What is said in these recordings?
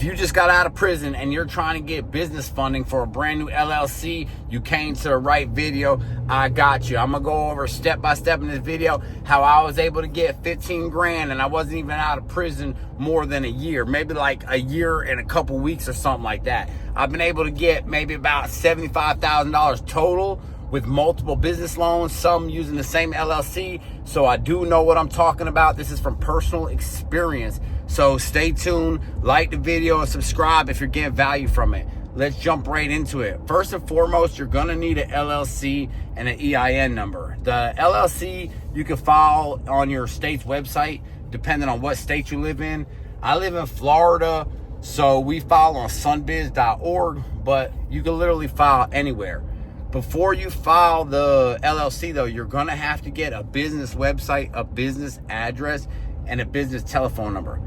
If you just got out of prison and you're trying to get business funding for a brand new LLC, you came to the right video. I got you. I'm going to go over step by step in this video how I was able to get 15 grand and I wasn't even out of prison more than a year, maybe like a year and a couple weeks or something like that. I've been able to get maybe about $75,000 total with multiple business loans, some using the same LLC. So I do know what I'm talking about. This is from personal experience. So stay tuned, like the video, and subscribe if you're getting value from it. Let's jump right into it. First and foremost, you're gonna need an LLC and an EIN number. The LLC you can file on your state's website, depending on what state you live in. I live in Florida, so we file on sunbiz.org, but you can literally file anywhere. Before you file the LLC though, you're gonna have to get a business website, a business address, and a business telephone number.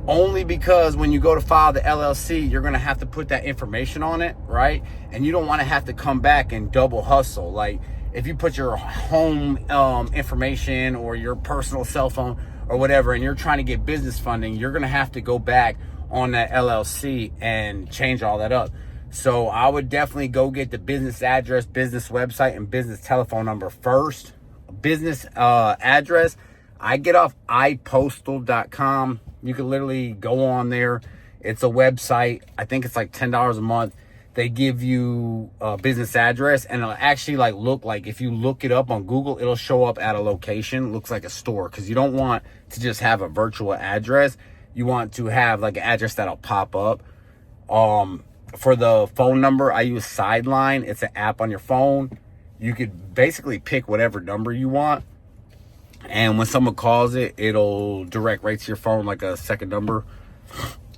Only because when you go to file the LLC, you're gonna have to put that information on it, right? And you don't wanna have to come back and double hustle. Like if you put your home information or your personal cell phone or whatever, and you're trying to get business funding, you're gonna have to go back on that LLC and change all that up. So I would definitely go get the business address, business website, and business telephone number first. Business address, I get off ipostal.com. You can literally go on there. It's a website. I think it's like $10 a month. They give you a business address, and it'll actually like look like, if you look it up on Google, it'll show up at a location. It looks like a store, because you don't want to just have a virtual address. You want to have like an address that'll pop up. For the phone number, I use Sideline. It's an app on your phone. You could basically pick whatever number you want, and when someone calls it, it'll direct right to your phone like a second number.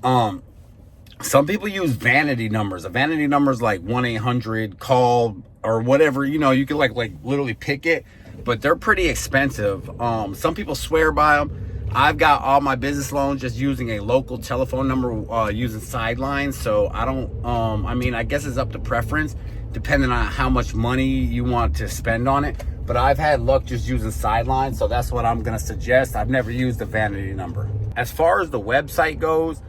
Some people use vanity numbers. A vanity number is like 1-800 or whatever. You know, you can like literally pick it, but they're pretty expensive. Some people swear by them. I've got all my business loans just using a local telephone number, using Sideline. So I don't, I mean, I guess it's up to preference depending on how much money you want to spend on it. But I've had luck just using Sideline, so that's what I'm gonna suggest. I've never used a vanity number. As far as the website goes,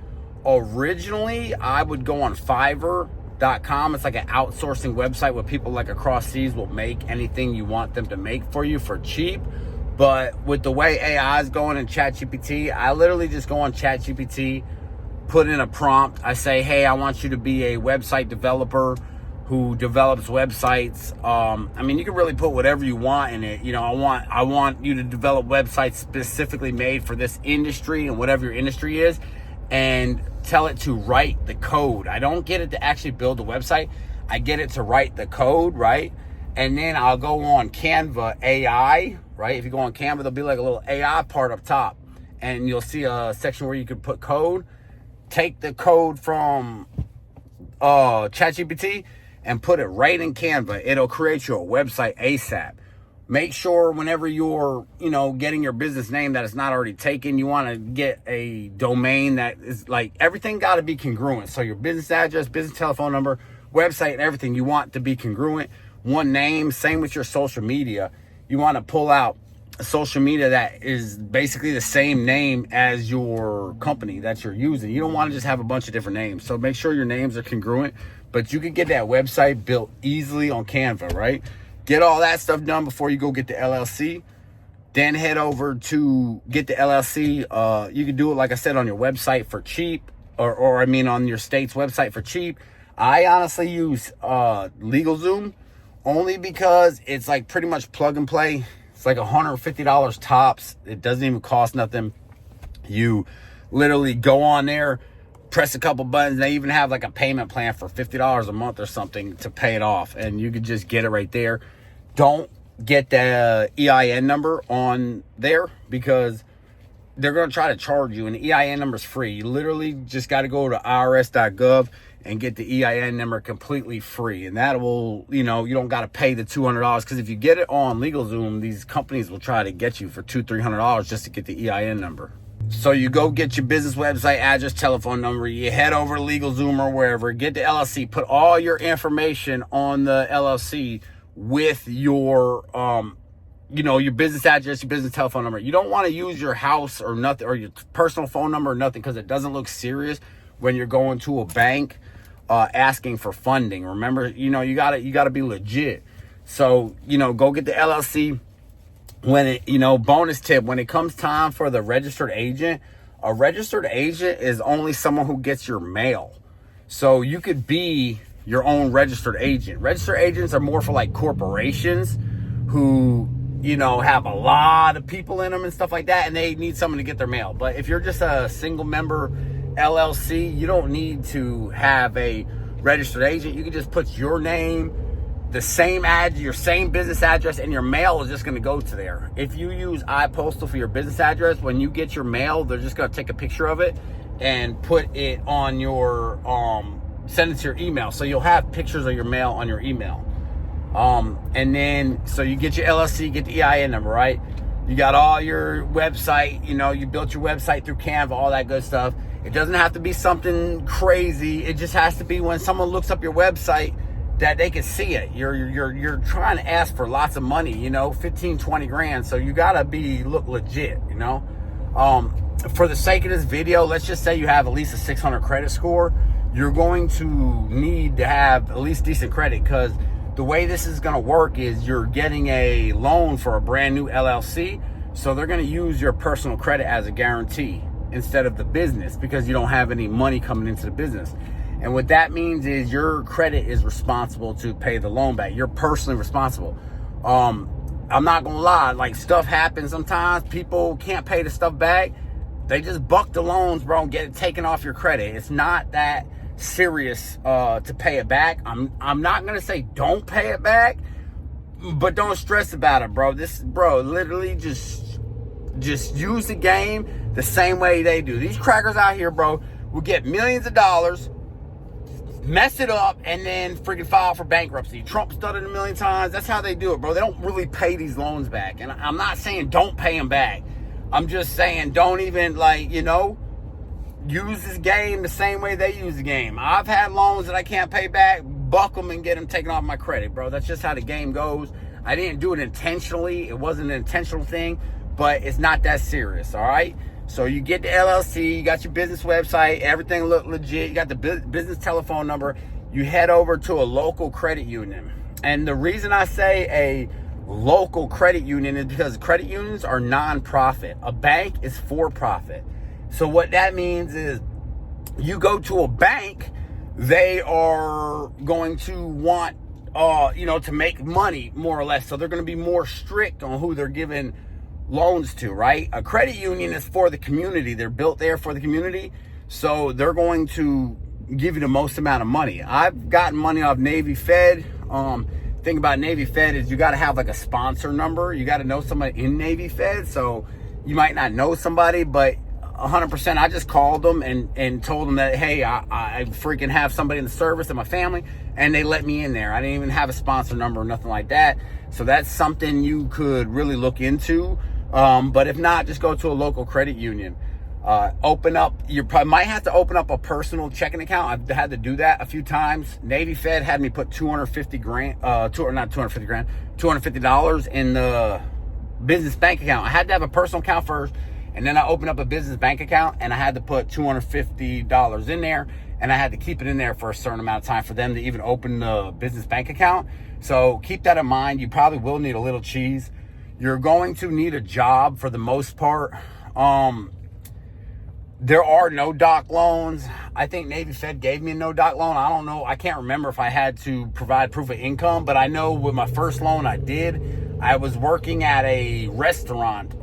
originally I would go on Fiverr.com. It's like an outsourcing website where people like across seas will make anything you want them to make for you for cheap. But with the way AI is going in ChatGPT, I literally just go on ChatGPT, put in a prompt. I say, hey, I want you to be a website developer who develops websites. I mean, you can really put whatever you want in it. You know, I want you to develop websites specifically made for this industry and whatever your industry is, and tell it to write the code. I don't get it to actually build the website. I get it to write the code, right? And then I'll go on Canva AI, right? If you go on Canva, there'll be like a little AI part up top, and you'll see a section where you can put code. Take the code from ChatGPT and put it right in Canva. It'll create you a website ASAP. Make sure whenever you're, you know, getting your business name that it's not already taken. You want to get a domain that is like, everything got to be congruent. So your business address, business telephone number, website, and everything, you want to be congruent. One name. Same with your social media. You want to pull out a social media that is basically the same name as your company that you're using. You don't want to just have a bunch of different names. So make sure your names are congruent, but you can get that website built easily on Canva, right? Get all that stuff done before you go get the LLC. Then head over to get the LLC. You can do it, like I said, on your website for cheap, or I mean on your state's website for cheap. I honestly use LegalZoom only because it's like pretty much plug and play. It's like $150 tops. It doesn't even cost nothing. You literally go on there, press a couple buttons. They even have like a payment plan for $50 a month or something to pay it off, and you could just get it right there. Don't get the EIN number on there because they're going to try to charge you, and the EIN number is free. You literally just got to go to irs.gov and get the EIN number completely free, and that will, you know, you don't got to pay the $200, because if you get it on LegalZoom, these companies will try to get you for $200-300 just to get the EIN number. So you go get your business website, address, telephone number, you head over to LegalZoom or wherever, get the LLC, put all your information on the LLC with your, you know, your business address, your business telephone number. You don't want to use your house or nothing, or your personal phone number or nothing, because it doesn't look serious when you're going to a bank asking for funding. Remember, you gotta be legit. So, go get the LLC. When it, bonus tip, when it comes time for the registered agent, a registered agent is only someone who gets your mail. So you could be your own registered agent. Registered agents are more for like corporations who, have a lot of people in them and stuff like that, and they need someone to get their mail. But if you're just a single member LLC, you don't need to have a registered agent. You can just put your name, the same your same business address, and your mail is just going to go to there. If you use iPostal for your business address, when you get your mail, they're just going to take a picture of it and put it on your send it to your email. So you'll have pictures of your mail on your email. And then, so you get your LLC, get the EIN number, right? You got all your website, you built your website through Canva, all that good stuff. It doesn't have to be something crazy. It just has to be when someone looks up your website that they can see it. You're trying to ask for lots of money, 15, 20 grand. So you gotta look legit, For the sake of this video, let's just say you have at least a 600 credit score. You're going to need to have at least decent credit, because the way this is going to work is you're getting a loan for a brand new LLC. So they're going to use your personal credit as a guarantee instead of the business, because you don't have any money coming into the business. And what that means is your credit is responsible to pay the loan back. You're personally responsible. I'm not going to lie, like, stuff happens sometimes. People can't pay the stuff back. They just buck the loans, bro, and get it taken off your credit. It's not that serious to pay it back. I'm not gonna say don't pay it back, but don't stress about it, bro. Literally just use the game the same way they do. These crackers out here, bro, will get millions of dollars, mess it up, and then freaking file for bankruptcy. Trump's done it a million times. That's how they do it, bro. They don't really pay these loans back. And I'm not saying don't pay them back. I'm just saying don't even, use this game the same way they use the game. I've had loans that I can't pay back, buck them and get them taken off my credit, bro. That's just how the game goes. I didn't do it intentionally. It wasn't an intentional thing, but it's not that serious, all right? So you get the LLC, you got your business website, everything look legit, you got the business telephone number, you head over to a local credit union. And the reason I say a local credit union is because credit unions are non-profit. A bank is for-profit. So what that means is you go to a bank, they are going to want, to make money, more or less. So they're going to be more strict on who they're giving loans to, right? A credit union is for the community. They're built there for the community. So they're going to give you the most amount of money. I've gotten money off Navy Fed. Thing about Navy Fed is you got to have like a sponsor number. You got to know somebody in Navy Fed. So you might not know somebody, but 100%, I just called them and told them that, hey, I freaking have somebody in the service in my family, and they let me in there. I didn't even have a sponsor number or nothing like that. So that's something you could really look into. But if not, just go to a local credit union. You probably might have to open up a personal checking account. I've had to do that a few times. Navy Fed had me put $250 in the business bank account. I had to have a personal account first, and then I opened up a business bank account, and I had to put $250 in there, and I had to keep it in there for a certain amount of time for them to even open the business bank account. So keep that in mind. You probably will need a little cheese. You're going to need a job for the most part. There are no doc loans. I think Navy Fed gave me a no doc loan. I don't know. I can't remember if I had to provide proof of income, but I know with my first loan I did. I was working at a restaurant.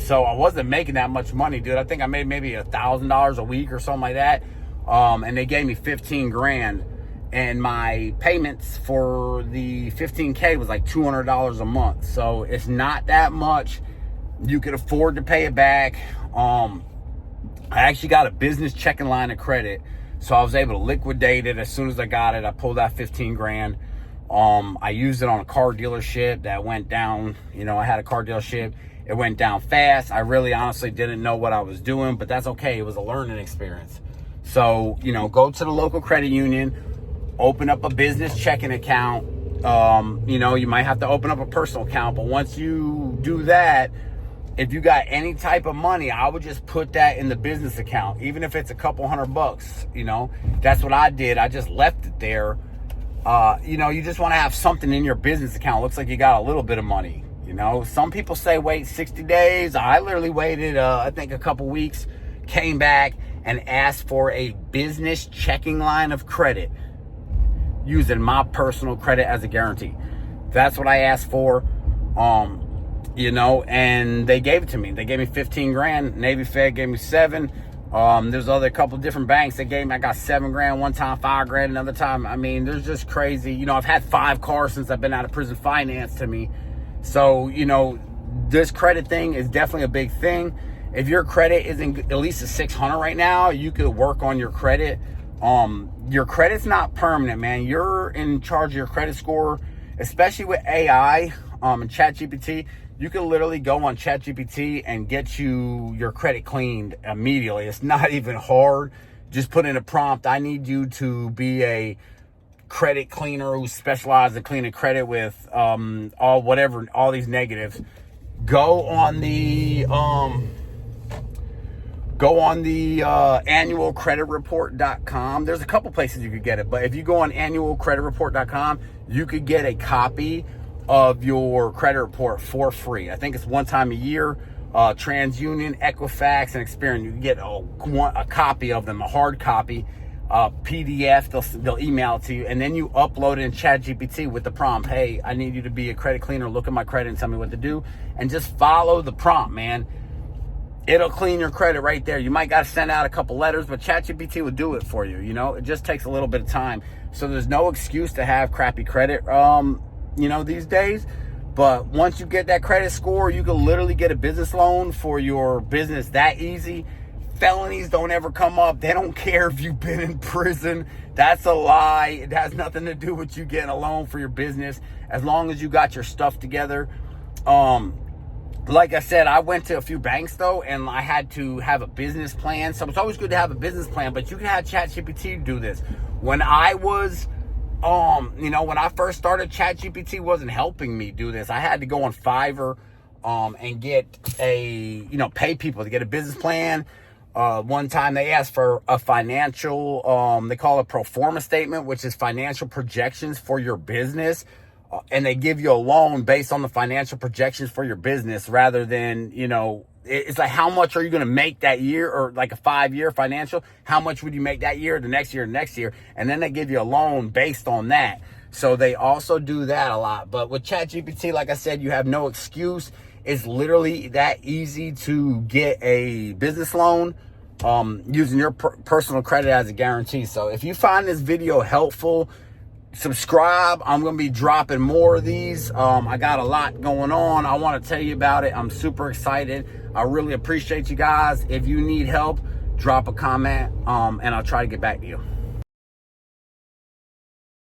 So I wasn't making that much money, dude. I think I made maybe $1,000 a week or something like that. And they gave me 15 grand. And my payments for the 15K was like $200 a month. So it's not that much. You could afford to pay it back. I actually got a business checking line of credit. So I was able to liquidate it as soon as I got it. I pulled out 15 grand. I used it on a car dealership that went down. I had a car dealership. It went down fast. I really honestly didn't know what I was doing, but that's okay. It was a learning experience. So, go to the local credit union, open up a business checking account. You might have to open up a personal account, but once you do that, if you got any type of money, I would just put that in the business account, even if it's a couple $100, you know. That's what I did. I just left it there. You know, you just want to have something in your business account. Looks like you got a little bit of money, you know. Some people say wait 60 days. I literally waited, I think a couple weeks, came back and asked for a business checking line of credit using my personal credit as a guarantee. That's what I asked for. You know, and they gave it to me. They gave me 15 grand. Navy Fed gave me 7. There's other couple different banks that gave me, I got 7 grand one time, 5 grand another time. I mean, there's just crazy. You know, I've had 5 cars since I've been out of prison financed to me. So, you know, this credit thing is definitely a big thing. If your credit isn't at least a 600 right now, you could work on your credit. Your credit's not permanent, man. You're in charge of your credit score, especially with AI, and ChatGPT. You can literally go on ChatGPT and get your credit cleaned immediately. It's not even hard. Just put in a prompt. I need you to be a credit cleaner who specializes in cleaning credit with all these negatives. Go on the annualcreditreport.com. There's a couple places you could get it, but if you go on annualcreditreport.com, you could get a copy of your credit report for free. I think it's one time a year. TransUnion, Equifax, and Experian. You can get a copy of them, a hard copy, PDF. They'll email it to you, and then you upload it in ChatGPT with the prompt. Hey, I need you to be a credit cleaner. Look at my credit and tell me what to do, and just follow the prompt, man. It'll clean your credit right there. You might got to send out a couple letters, but ChatGPT will do it for you. You know, it just takes a little bit of time. So there's no excuse to have crappy credit, you know, these days. But once you get that credit score, you can literally get a business loan for your business that easy. Felonies don't ever come up. They don't care if you've been in prison. That's a lie. It has nothing to do with you getting a loan for your business, as long as you got your stuff together. Like I said, I went to a few banks though, and I had to have a business plan. So it's always good to have a business plan, but you can have ChatGPT do this. When I was, you know, when I first started, ChatGPT wasn't helping me do this. I had to go on Fiverr, and get pay people to get a business plan. One time they asked for a financial, they call it pro forma statement, which is financial projections for your business. And they give you a loan based on the financial projections for your business, rather than, you know, it's like, how much are you going to make that year, or like a 5-year financial? How much would you make that year, the next year, next year? And then they give you a loan based on that. So they also do that a lot. But with ChatGPT, like I said, you have no excuse. It's literally that easy to get a business loan, using your personal credit as a guarantee. So if you find this video helpful, subscribe. I'm going to be dropping more of these. I got a lot going on. I want to tell you about it. I'm super excited. I really appreciate you guys. If you need help, drop a comment, and I'll try to get back to you.